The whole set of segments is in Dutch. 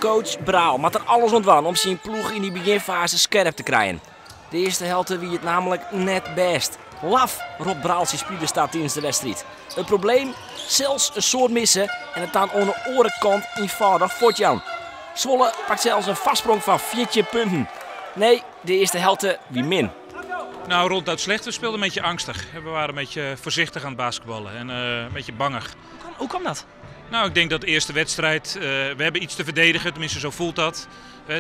Coach Braal maakt er alles ontwan om zijn ploeg in die beginfase scherp te krijgen. De eerste helft wie het namelijk net best. Laf roept Braal zijn spelen staat tijdens de wedstrijd. Het probleem? Zelfs een soort missen en het dan aan de orenkant eenvoudig voortjan. Zwolle pakt zelfs een vastsprong van 14 punten. Nee, de eerste helft wie min. Nou, ronduit slecht. We speelden een beetje angstig. We waren een beetje voorzichtig aan het basketballen en een beetje bangig. Hoe kwam dat? Nou, ik denk dat de eerste wedstrijd, we hebben iets te verdedigen, tenminste zo voelt dat.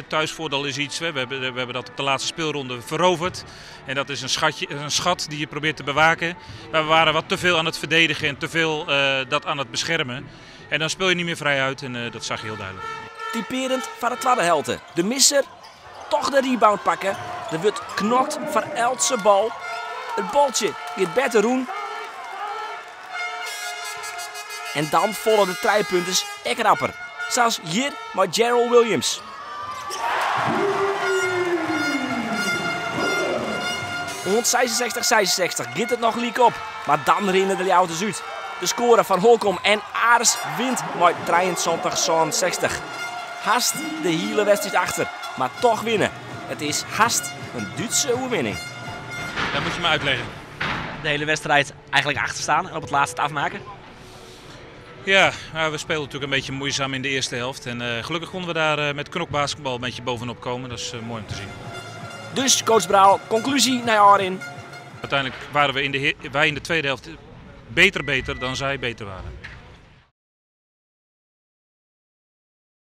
Thuisvoordeel is iets, we hebben dat op de laatste speelronde veroverd. En dat is een schat die je probeert te bewaken. Maar we waren wat te veel aan het verdedigen en te veel dat aan het beschermen. En dan speel je niet meer vrij uit en dat zag je heel duidelijk. Typerend van de tweede helft. De misser toch de rebound pakken. Er wordt knokt van Eltse bal. Het baltje gaat beter roen. En dan volgen de trijpunten ek rapper. Zoals hier met Gerald Williams. Rond 66-66 gaat het nog liek op. Maar dan rennen de auto's uit. De score van Holcomb en Aars wint met 23-60. Haast de hele wedstrijd achter, maar toch winnen. Het is haast een Duitse overwinning. Dat moet je me uitleggen. De hele wedstrijd eigenlijk achterstaan en op het laatste afmaken. Ja, nou, we speelden natuurlijk een beetje moeizaam in de eerste helft. En gelukkig konden we daar met knokbasketbal een beetje bovenop komen. Dat is mooi om te zien. Dus coach Braal, conclusie naar Arin. Uiteindelijk waren wij in de tweede helft beter dan zij beter waren.